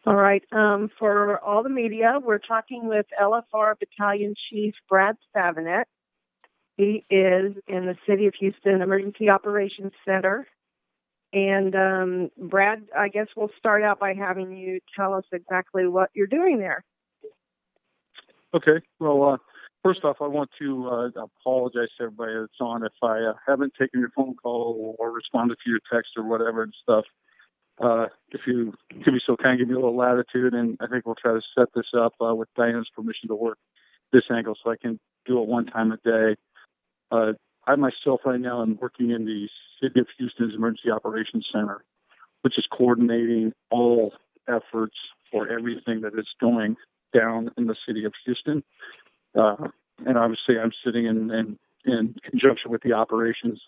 All right. For all the media, we're talking with LFR Battalion Chief Brad Savinet. He is in the City of Houston Emergency Operations Center. And Brad, I guess we'll start out by having you tell us exactly what you're doing there. Okay. Well, first off, I want to apologize to everybody that's on if I haven't taken your phone call or responded to your text or whatever and stuff. If you could be so kind, give me a little latitude, and I think we'll try to set this up with Diana's permission to work this angle so I can do it one time a day. I myself right now am working in the City of Houston's Emergency Operations Center, which is coordinating all efforts for everything that is going down in the City of Houston. And obviously I'm sitting in conjunction with the operations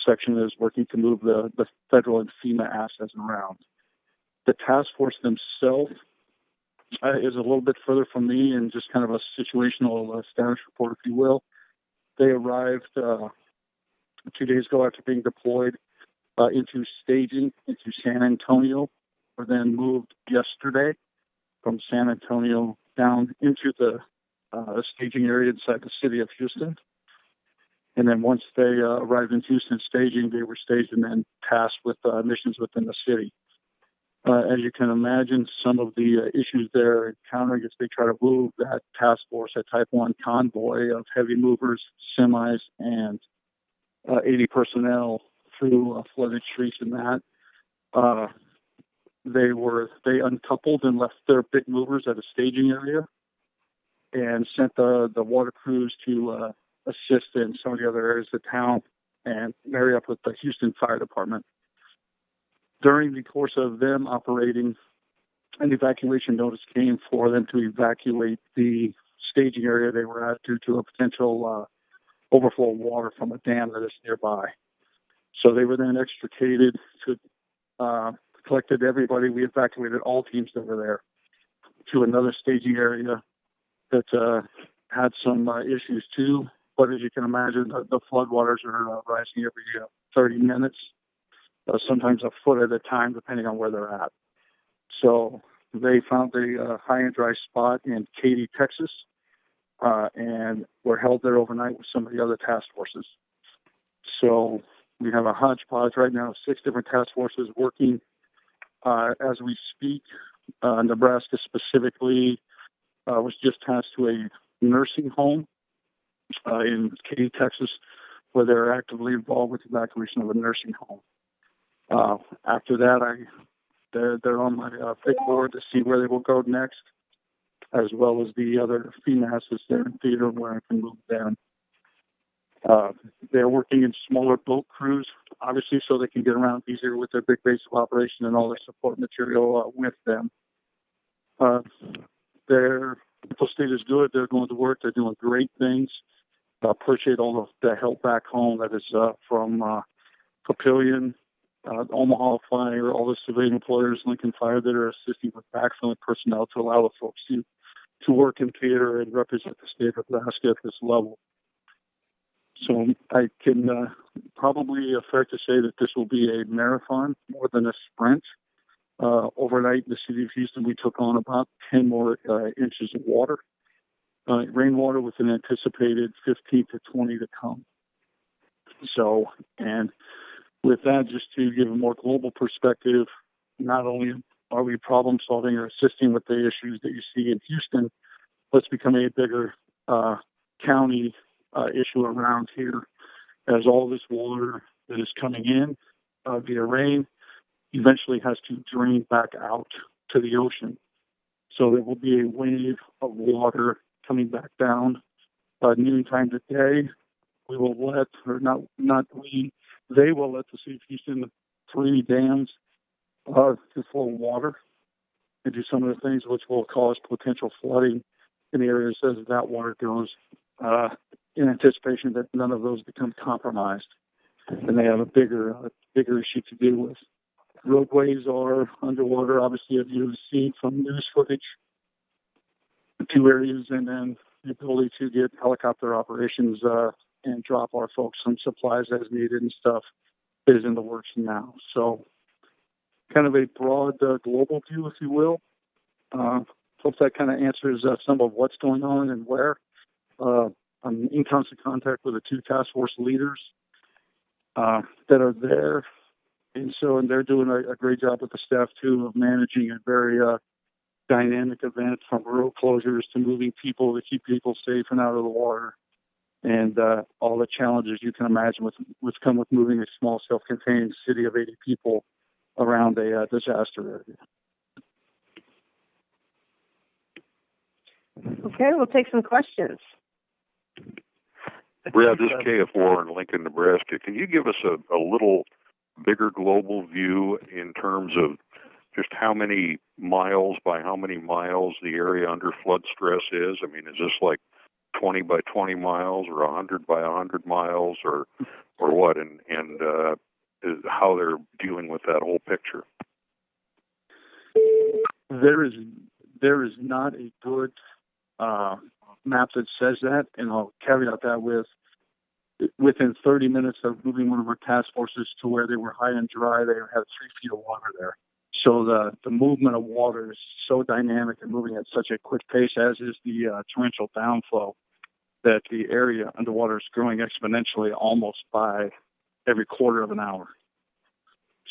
section that is working to move the federal and FEMA assets around. The task force themselves is a little bit further from me and just kind of a situational status report, if you will. They arrived 2 days ago after being deployed into staging into San Antonio, were then moved yesterday from San Antonio down into the staging area inside the City of Houston. And then once they arrived in Houston staging, they were staged and then tasked with missions within the city. As you can imagine, some of the issues they're encountering as they try to move that task force, a Type 1 convoy of heavy movers, semis, and 80 personnel through flooded streets and that. They uncoupled and left their big movers at a staging area and sent the water crews to assist in some of the other areas of town and marry up with the Houston Fire Department. During the course of them operating, an evacuation notice came for them to evacuate the staging area they were at due to a potential overflow of water from a dam that is nearby. So they were then extricated to collected everybody. We evacuated all teams that were there to another staging area that had some issues too. But as you can imagine, the floodwaters are rising every 30 minutes, sometimes a foot at a time, depending on where they're at. So they found a high and dry spot in Katy, Texas, and were held there overnight with some of the other task forces. So we have a hodgepodge right now of 6 different task forces working as we speak. Nebraska specifically was just tasked to a nursing home in Katy, Texas, where they're actively involved with the evacuation of a nursing home. After that, they're on my big board to see where they will go next, as well as the other FEMA assets there in theater where I can move them. They're working in smaller boat crews, obviously, so they can get around easier with their big base of operation and all their support material with them. Their mental state is good. They're going to work. They're doing great things. Appreciate all of the help back home that is from Papillion, Omaha Fire, all the civilian employers, Lincoln Fire, that are assisting with backfilling personnel to allow the folks to work in theater and represent the state of Nebraska at this level. So I can probably fair to say that this will be a marathon more than a sprint. Overnight in the City of Houston, we took on about 10 more inches of water, rainwater, with an anticipated 15 to 20 to come. So, and with that, just to give a more global perspective, not only are we problem solving or assisting with the issues that you see in Houston, but it's becoming a bigger county issue around here, as all this water that is coming in via rain eventually has to drain back out to the ocean. So there will be a wave of water coming back down noontime today. We will let, or not we, they will let the City of Houston 3 dams to full water and do some of the things which will cause potential flooding in the areas as that water goes, in anticipation that none of those become compromised and they have a bigger issue to deal with. Roadways are underwater, obviously, as you've seen from news footage, 2 areas, and then the ability to get helicopter operations and drop our folks some supplies as needed and stuff is in the works now. So kind of a broad global view, if you will. Hope that kind of answers some of what's going on and where. I'm in constant contact with the two task force leaders that are there. And they're doing a great job with the staff, too, of managing a very dynamic event, from road closures to moving people to keep people safe and out of the water. And all the challenges you can imagine with come with moving a small self-contained city of 80 people around a disaster area. Okay, we'll take some questions. Brad, this is KF4 in Lincoln, Nebraska. Can you give us a little bigger global view in terms of just how many miles by how many miles the area under flood stress is? I mean, is this like 20 by 20 miles or 100 by 100 miles or what? And how they're dealing with that whole picture? There is not a good map that says that, and I'll caveat that with within 30 minutes of moving one of our task forces to where they were high and dry, they had 3 feet of water there. So the movement of water is so dynamic and moving at such a quick pace, as is the torrential downflow, that the area underwater is growing exponentially almost by every quarter of an hour.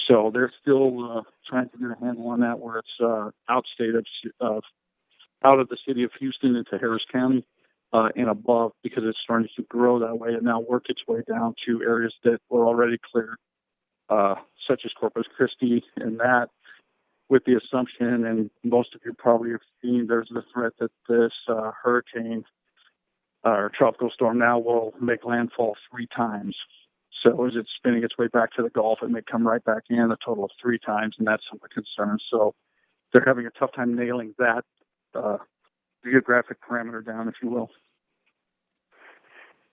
So they're still trying to get a handle on that, where it's out of the city of Houston into Harris County and above, because it's starting to grow that way and now work its way down to areas that were already cleared, such as Corpus Christi, and that with the assumption, and most of you probably have seen, there's the threat that this hurricane or tropical storm now will make landfall 3 times. So as it's spinning its way back to the Gulf, it may come right back in a total of 3 times, and that's some of the concern. So they're having a tough time nailing that geographic parameter down, if you will.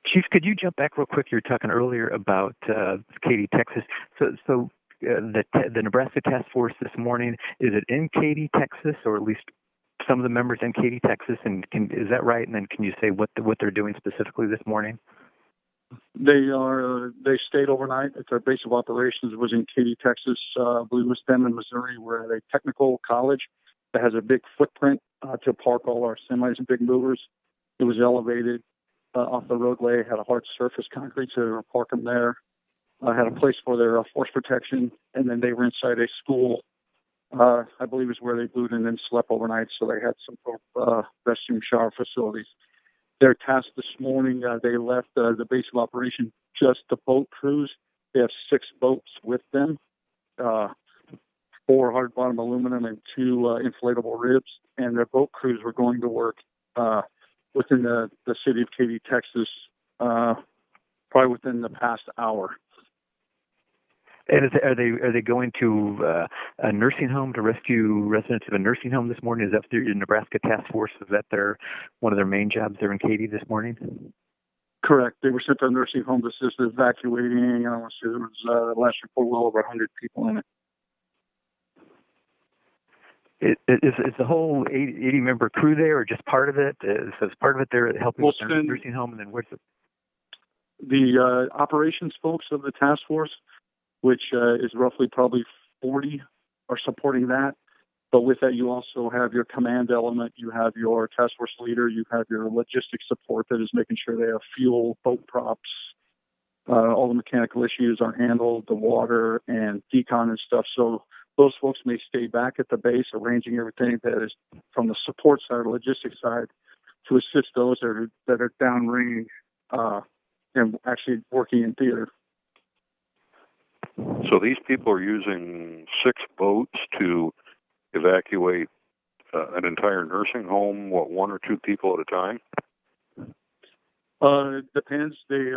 Chief, could you jump back real quick? You were talking earlier about Katy, Texas. So the Nebraska task force this morning, is it in Katy, Texas, or at least some of the members in Katy, Texas? And is that right? And then can you say what they're doing specifically this morning? They stayed overnight at their base of operations. It was in Katy, Texas. I believe it was them in Missouri. We're at a technical college that has a big footprint to park all our semis and big movers. It was elevated off the roadway, had a hard surface concrete to park them there. Had a place for their force protection, and then they were inside a school. I believe is where they booed and then slept overnight, so they had some restroom shower facilities. Their task this morning, they left the base of operation, just the boat crews. They have 6 boats with them, 4 hard bottom aluminum and 2 inflatable ribs, and their boat crews were going to work within the city of Katy, Texas, probably within the past hour. And are they going to a nursing home to rescue residents of a nursing home this morning? Is that the Nebraska task force? Is that one of their main jobs there in Katy this morning? Correct. They were sent to a nursing home to assist evacuating. I want to say there was last report well over 100 people in it. Is the whole 80-member crew there, or just part of it? Is part of it there helping with the nursing home, and then where's the operations folks of the task force, which is roughly probably 40, are supporting that. But with that, you also have your command element, you have your task force leader, you have your logistics support that is making sure they have fuel, boat props, all the mechanical issues are handled, the water and decon and stuff. So those folks may stay back at the base, arranging everything that is from the support side, or logistics side, to assist those that are downrange and actually working in theater. So these people are using 6 boats to evacuate an entire nursing home, 1 or 2 people at a time? It depends. They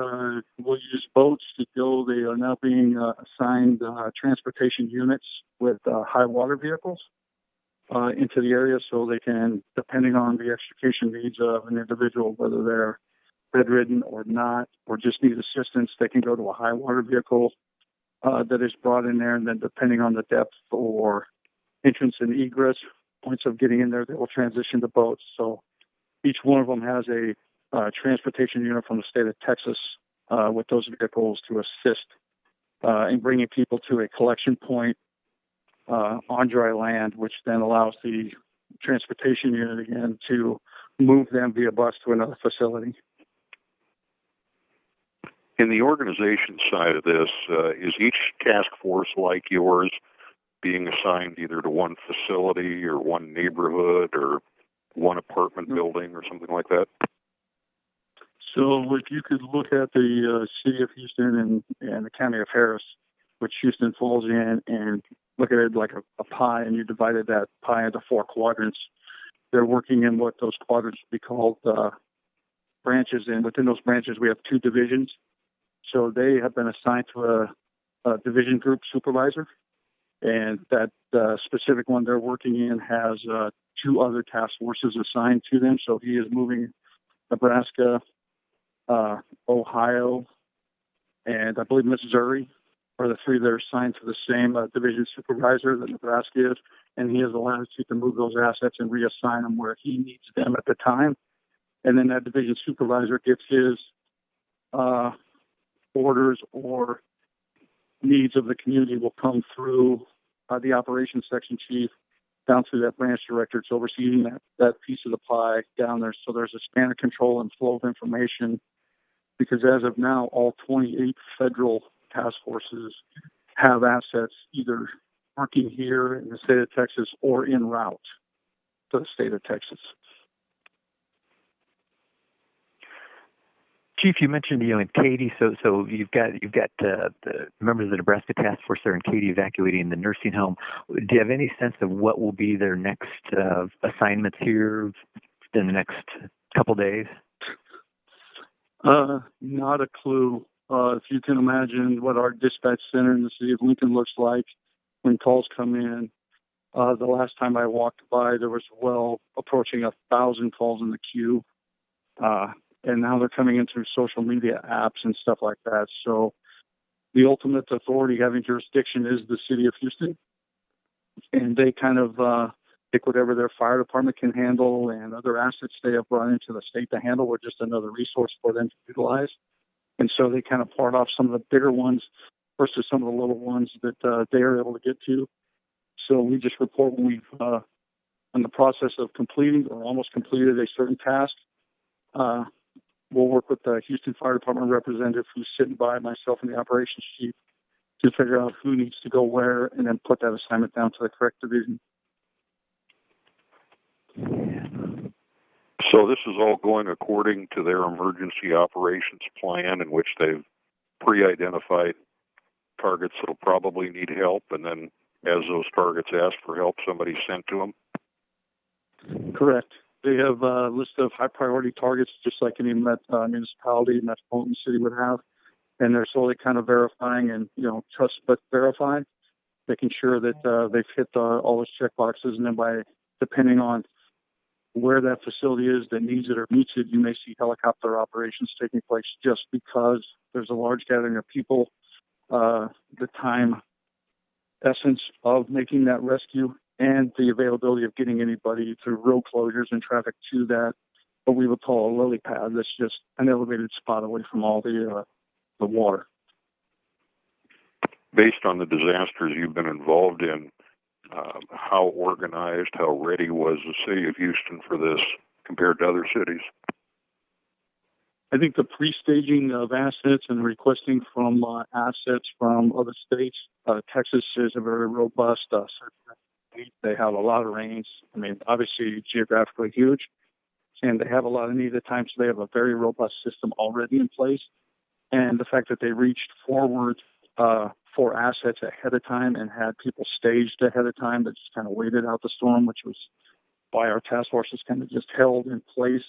will use boats to go. They are now being assigned transportation units with high water vehicles into the area, so they can, depending on the extrication needs of an individual, whether they're bedridden or not, or just need assistance, they can go to a high water vehicle that is brought in there, and then depending on the depth or entrance and egress points of getting in there, they will transition to boats. So each one of them has a transportation unit from the state of Texas with those vehicles to assist in bringing people to a collection point on dry land, which then allows the transportation unit again to move them via bus to another facility. In the organization side of this, is each task force like yours being assigned either to one facility or one neighborhood or one apartment building or something like that? So if you could look at the city of Houston and the county of Harris, which Houston falls in, and look at it like a pie, and you divided that pie into 4 quadrants, they're working in what those quadrants would be called branches. And within those branches, we have 2 divisions. So they have been assigned to a division group supervisor. And that specific one they're working in has 2 other task forces assigned to them. So he is moving Nebraska, Ohio, and I believe Missouri are the 3 that are assigned to the same division supervisor that Nebraska is. And he has the latitude to move those assets and reassign them where he needs them at the time. And then that division supervisor gets his orders or needs of the community will come through the operations section chief down through that branch director. It's overseeing that piece of the pie down there. So there's a span of control and flow of information, because as of now, all 28 federal task forces have assets either working here in the state of Texas or en route to the state of Texas. Chief, you mentioned in Katy, so you've got the members of the Nebraska task force there in Katy evacuating the nursing home. Do you have any sense of what will be their next assignments here in the next couple days? Not a clue. If you can imagine what our dispatch center in the city of Lincoln looks like when calls come in, the last time I walked by, there was approaching 1,000 calls in the queue. And now they're coming in through social media apps and stuff like that. So the ultimate authority having jurisdiction is the city of Houston. And they kind of pick whatever their fire department can handle and other assets they have brought into the state to handle. We're just another resource for them to utilize. And so they kind of part off some of the bigger ones versus some of the little ones that they are able to get to. So we just report when we've in the process of completing or almost completed a certain task. We'll work with the Houston Fire Department representative who's sitting by myself and the operations chief to figure out who needs to go where and then put that assignment down to the correct division. So this is all going according to their emergency operations plan, in which they've pre-identified targets that will probably need help, and then as those targets ask for help, somebody's sent to them? Correct. They have a list of high-priority targets, just like any municipality, metropolitan city would have, and they're slowly kind of verifying and, trust but verify, making sure that they've hit all those check boxes, and then depending on where that facility is that needs it or meets it, you may see helicopter operations taking place just because there's a large gathering of people, the time essence of making that rescue, and the availability of getting anybody through road closures and traffic to that, what we would call a lily pad. That's just an elevated spot away from all the water. Based on the disasters you've been involved in, how organized, how ready was the city of Houston for this compared to other cities? I think the pre-staging of assets and requesting from assets from other states, Texas is a very robust They have a lot of range. Obviously geographically huge, and they have a lot of need at times. So they have a very robust system already in place. And the fact that they reached forward for assets ahead of time and had people staged ahead of time that just kind of waited out the storm, which was why our task forces kind of just held in place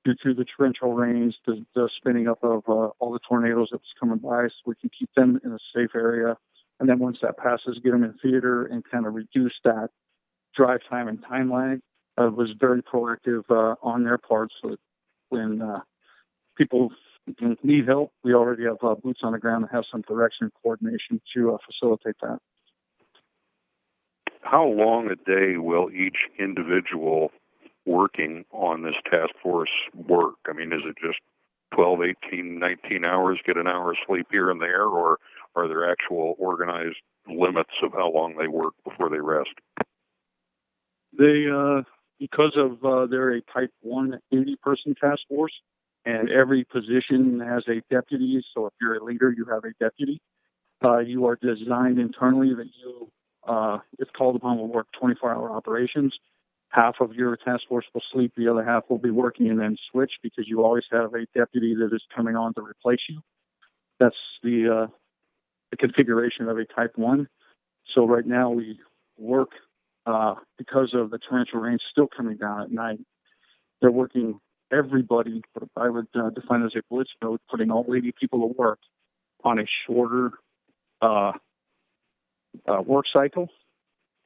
due to the torrential rains, the spinning up of all the tornadoes that was coming by, so we can keep them in a safe area. And then once that passes, get them in theater and kind of reduce that drive time and timeline. Was very proactive on their part, so that when people need help, we already have boots on the ground and have some direction and coordination to facilitate that. How long a day will each individual working on this task force work? Is it just 12, 18, 19 hours, get an hour of sleep here and there, or are there actual organized limits of how long they work before they rest? They, because of they're a Type 1 80-person task force, and every position has a deputy. So if you're a leader, you have a deputy. You are designed internally that you, if called upon, will work 24-hour operations. Half of your task force will sleep, the other half will be working, and then switch, because you always have a deputy that is coming on to replace you. That's the configuration of a Type 1. So right now we work, because of the torrential rain still coming down at night, they're working everybody, what I would define as a blitz mode, putting all 80 people to work on a shorter work cycle.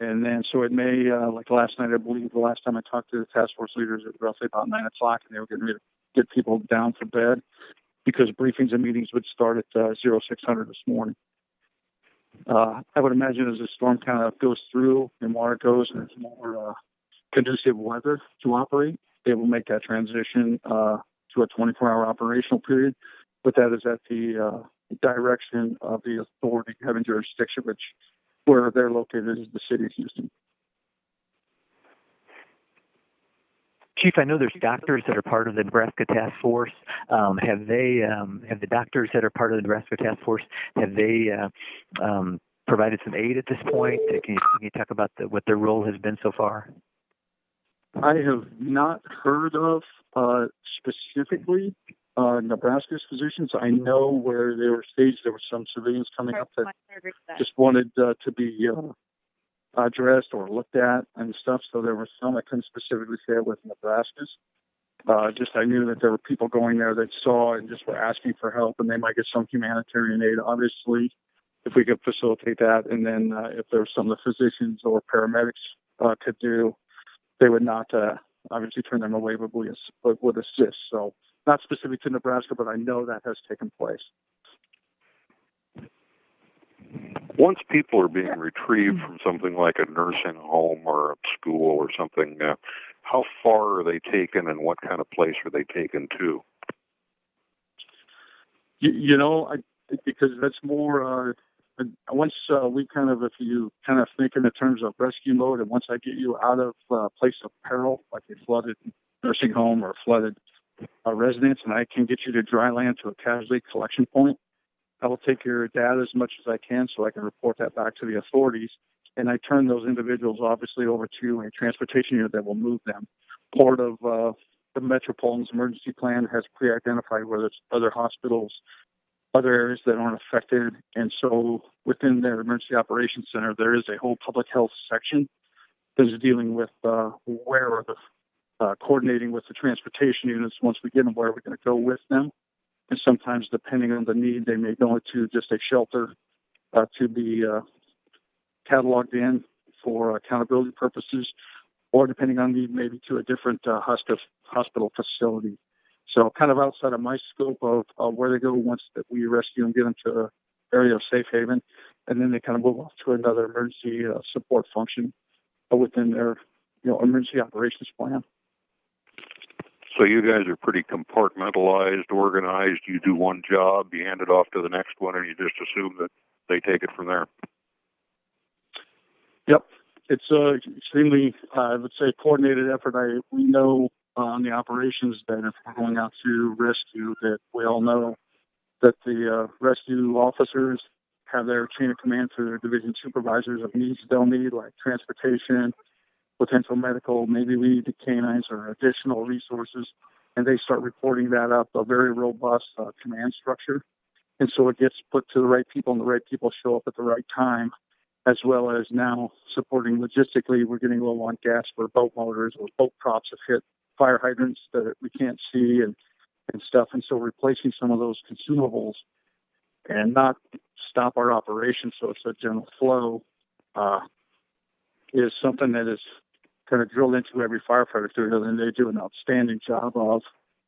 And then, so it may, like last night, I believe the last time I talked to the task force leaders at roughly about 9 o'clock, and they were getting ready to get people down for bed, because briefings and meetings would start at 0600 this morning. I would imagine as the storm kind of goes through and water goes and it's more conducive weather to operate, they will make that transition to a 24-hour operational period. But that is at the direction of the authority having jurisdiction, which where they're located is the city of Houston. Chief, I know there's doctors that are part of the Nebraska Task Force. Have the doctors that are part of the Nebraska Task Force, have they provided some aid at this point? Can you talk about what their role has been so far? I have not heard of specifically Nebraska's physicians. I know where they were staged, there were some civilians coming up that just wanted to be addressed or looked at and stuff. So there were some. I couldn't specifically say it with Nebraska's. Just I knew that there were people going there that saw and just were asking for help, and they might get some humanitarian aid, obviously, if we could facilitate that. And then if there were some of the physicians or paramedics could do, they would not obviously turn them away, but would assist. So not specific to Nebraska, but I know that has taken place. Once people are being retrieved from something like a nursing home or a school or something, how far are they taken, and what kind of place are they taken to? Because that's more, once we kind of, if you kind of think in the terms of rescue mode, and once I get you out of a place of peril, like a flooded nursing home or a flooded residence, and I can get you to dry land to a casualty collection point, I will take your data as much as I can so I can report that back to the authorities. And I turn those individuals obviously over to a transportation unit that will move them. Part of the Metropolitan's emergency plan has pre-identified whether it's other hospitals, other areas that aren't affected. And so within their emergency operations center, there is a whole public health section that is dealing with where are the coordinating with the transportation units. Once we get them, where we're going to go with them. And sometimes, depending on the need, they may go into just a shelter to be cataloged in for accountability purposes, or depending on need, maybe to a different hospital facility. So kind of outside of my scope of where they go once that we rescue and get them to an area of safe haven, and then they kind of move off to another emergency support function within their emergency operations plan. So you guys are pretty compartmentalized, organized. You do one job, you hand it off to the next one, and you just assume that they take it from there. Yep. It's extremely, I would say, coordinated effort. We know on the operations that if we're going out to rescue, that we all know that the rescue officers have their chain of command through their division supervisors of needs they'll need, like transportation, potential medical, maybe we need the canines or additional resources, and they start reporting that up, a very robust command structure. And so it gets put to the right people, and the right people show up at the right time, as well as now supporting logistically. We're getting low on gas for boat motors, or boat props have hit fire hydrants that we can't see and stuff. And so replacing some of those consumables and not stop our operation so it's a general flow is something that is kind of drilled into every firefighter through, and they do an outstanding job of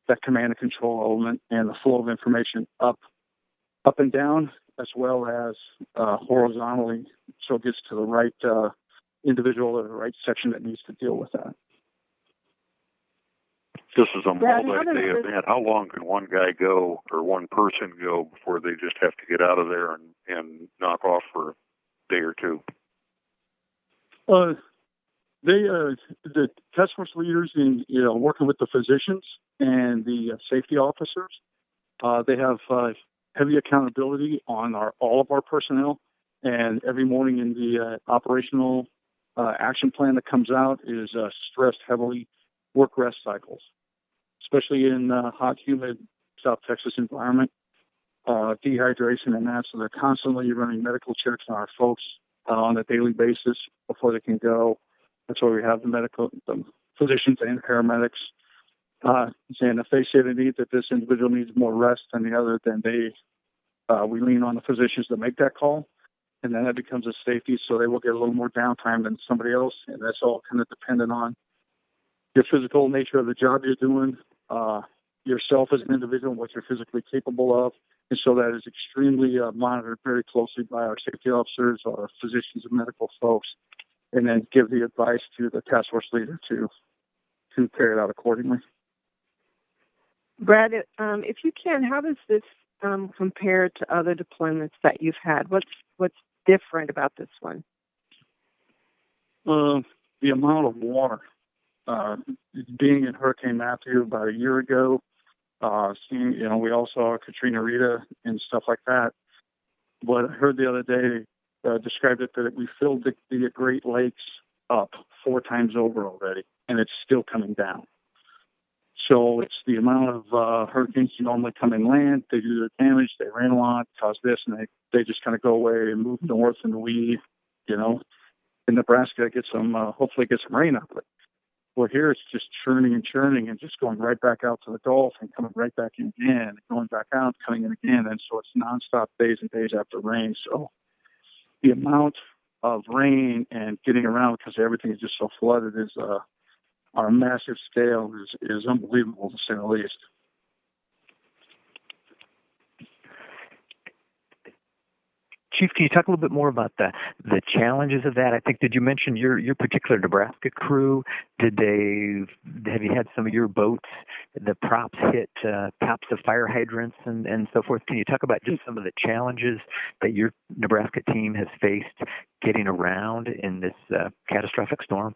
that command and control element and the flow of information up and down, as well as horizontally, so it gets to the right individual or the right section that needs to deal with that. This is a multi-day event. How long can one guy go or one person go before they just have to get out of there and knock off for a day or two? task force leaders in working with the physicians and the safety officers, they have heavy accountability on all of our personnel. And every morning in the operational action plan that comes out is stressed heavily work-rest cycles, especially in hot, humid South Texas environment, dehydration and that. So they're constantly running medical checks on our folks on a daily basis before they can go. That's why we have the physicians and paramedics saying if they say that this individual needs more rest than the other, then we lean on the physicians to make that call. And then that becomes a safety, so they will get a little more downtime than somebody else. And that's all kind of dependent on your physical nature of the job you're doing, yourself as an individual, what you're physically capable of. And so that is extremely monitored very closely by our safety officers, our physicians and medical folks, and then give the advice to the task force leader to carry it out accordingly. Brad, if you can, how does this compare to other deployments that you've had? What's different about this one? The amount of water. Being in Hurricane Matthew about a year ago, we all saw Katrina Rita and stuff like that. But I heard the other day described it that we filled the Great Lakes up 4 times over already, and it's still coming down. So it's the amount of hurricanes that normally come inland. They do their damage, they rain a lot, cause this, and they just kind of go away and move north, and we, in Nebraska, hopefully get some rain out of it. Well, here it's just churning and just going right back out to the Gulf and coming right back in again, going back out, coming in again. And so it's nonstop days and days after rain. So the amount of rain and getting around because everything is just so flooded is on a massive scale is unbelievable, to say the least. Chief, can you talk a little bit more about the challenges of that? I think, did you mention your particular Nebraska crew? Have you had some of your boats, the props hit tops of fire hydrants and so forth? Can you talk about just some of the challenges that your Nebraska team has faced getting around in this catastrophic storm?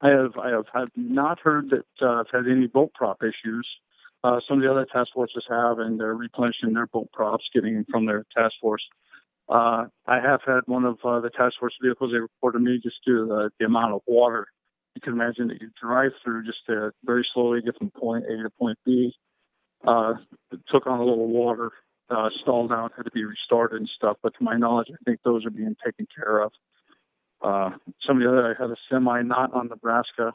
I have not heard that I've had any boat prop issues. Some of the other task forces have, and they're replenishing their boat props, getting from their task force. I have had one of the task force vehicles, they reported me just due to the amount of water. You can imagine that you drive through just to very slowly get from point A to point B. It took on a little water, stalled out, had to be restarted and stuff. But to my knowledge, I think those are being taken care of. Some of the other, I had a semi not on Nebraska,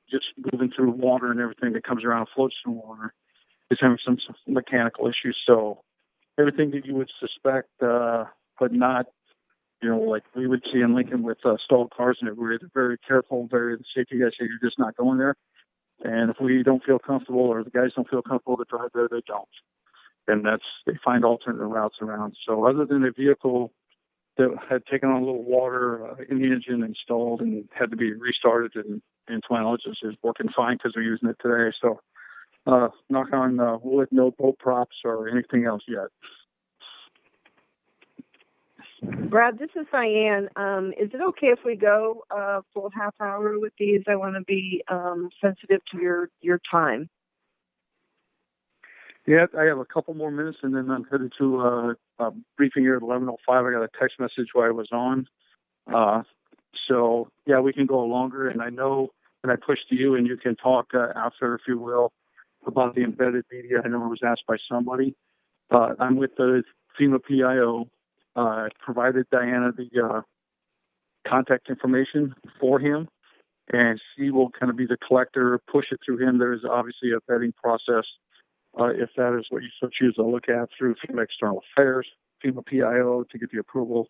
just moving through water and everything that comes around floats through water. Is having some mechanical issues. So everything that you would suspect, but not, like we would see in Lincoln with stalled cars and everywhere. They're very careful, the safety guys say you're just not going there. And if we don't feel comfortable or the guys don't feel comfortable to drive there, they don't. And they find alternate routes around. So other than a vehicle that had taken on a little water in the engine and stalled and had to be restarted, and to my knowledge is working fine because we're using it today. So knock on wood, no boat props or anything else yet. Brad, this is Diane. Is it okay if we go a full half hour with these? I want to be sensitive to your time. Yeah, I have a couple more minutes, and then I'm headed to a briefing here at 11:05. I got a text message while I was on. So, yeah, we can go longer, and I know that I pushed to you, and you can talk after, if you will, about the embedded media. I know it was asked by somebody. I'm with the FEMA PIO. I provided Diana the contact information for him, and she will kind of be the collector, push it through him. There's obviously a vetting process. If that is what you so choose to look at through FEMA External Affairs, FEMA PIO to get the approval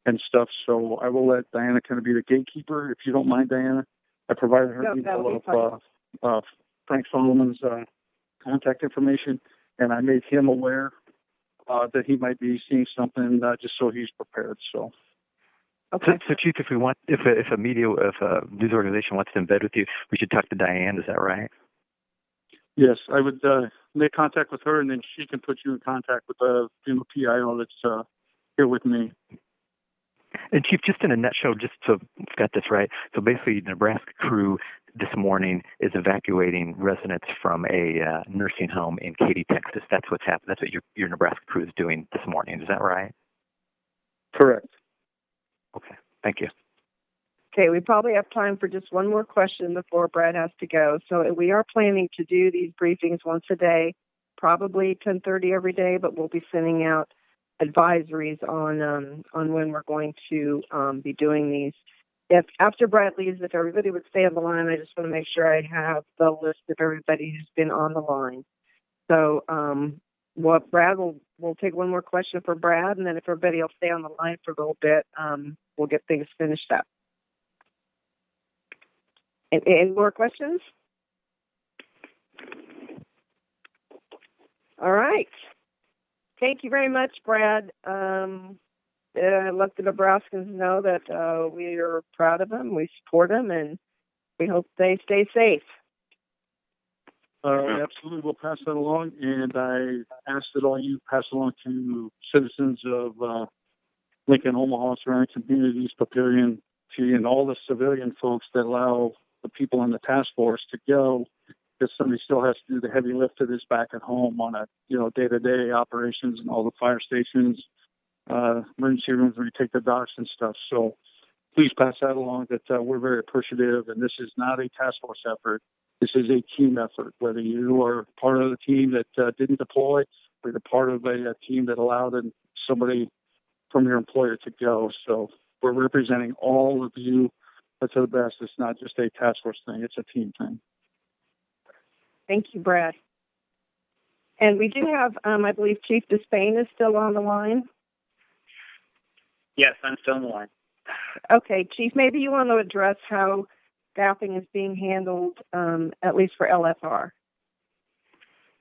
and stuff. So I will let Diana kind of be the gatekeeper, if you don't mind, Diana. I provided her email of Frank Solomon's contact information, and I made him aware that he might be seeing something just so he's prepared. So. Okay. So Chief, if a news organization wants to embed with you, we should talk to Diane. Is that right? Yes, I would make contact with her, and then she can put you in contact with the FEMA PIO that's here with me. And Chief, just in a nutshell, just so I've got this right, so basically the Nebraska crew this morning is evacuating residents from a nursing home in Katy, Texas. That's what's happened. That's what your Nebraska crew is doing this morning. Is that right? Correct. Okay. Thank you. Okay, we probably have time for just one more question before Brad has to go. So we are planning to do these briefings once a day, probably 10:30 every day, but we'll be sending out advisories on when we're going to be doing these. If after Brad leaves, if everybody would stay on the line, I just want to make sure I have the list of everybody who's been on the line. So Brad, we'll take one more question for Brad, and then if everybody will stay on the line for a little bit, we'll get things finished up. Any more questions? All right. Thank you very much, Brad. Let the Nebraskans know that we are proud of them, we support them, and we hope they stay safe. Absolutely, we'll pass that along, and I ask that all you pass along to citizens of Lincoln, Omaha, surrounding communities, Papillion, and all the civilian folks that allow the people in the task force to go, because somebody still has to do the heavy lift of this back at home on a day-to-day operations and all the fire stations, emergency rooms where you take the docs and stuff. So please pass that along that we're very appreciative, and this is not a task force effort. This is a team effort, whether you are part of the team that didn't deploy or you're part of a team that allowed somebody from your employer to go. So we're representing all of you. That's the best. It's not just a task force thing. It's a team thing. Thank you, Brad. And we do have, I believe, Chief Despain is still on the line. Yes, I'm still on the line. Okay, Chief, maybe you want to address how staffing is being handled, at least for LFR.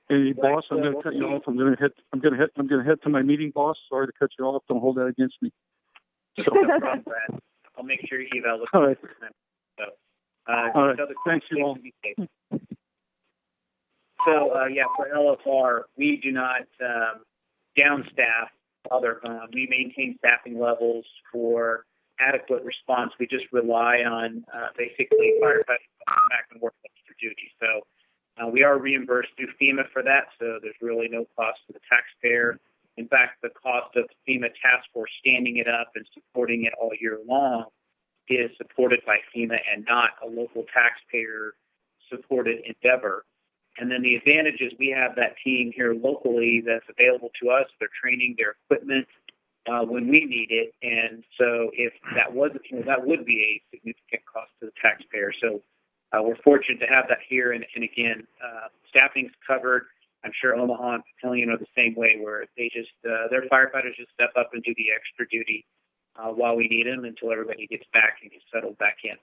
Hey, boss, I'm going to cut you off. I'm going to head to my meeting, boss. Sorry to cut you off. Don't hold that against me. No problem, Brad. I'll make sure you eval. All right. So, all right. Thanks, you all. So, for LFR, we do not downstaff we maintain staffing levels for adequate response. We just rely on basically firefighters to come back and work extra duty. So we are reimbursed through FEMA for that, so there's really no cost to the taxpayer. In fact, the cost of FEMA task force standing it up and supporting it all year long is supported by FEMA and not a local taxpayer-supported endeavor. And then the advantage is we have that team here locally that's available to us, their training, their equipment, when we need it. And so if that was the case, that would be a significant cost to the taxpayer. So we're fortunate to have that here. And again, staffing's covered. I'm sure Omaha and Papillion are the same way, where they just their firefighters just step up and do the extra duty while we need them until everybody gets back and gets settled back in.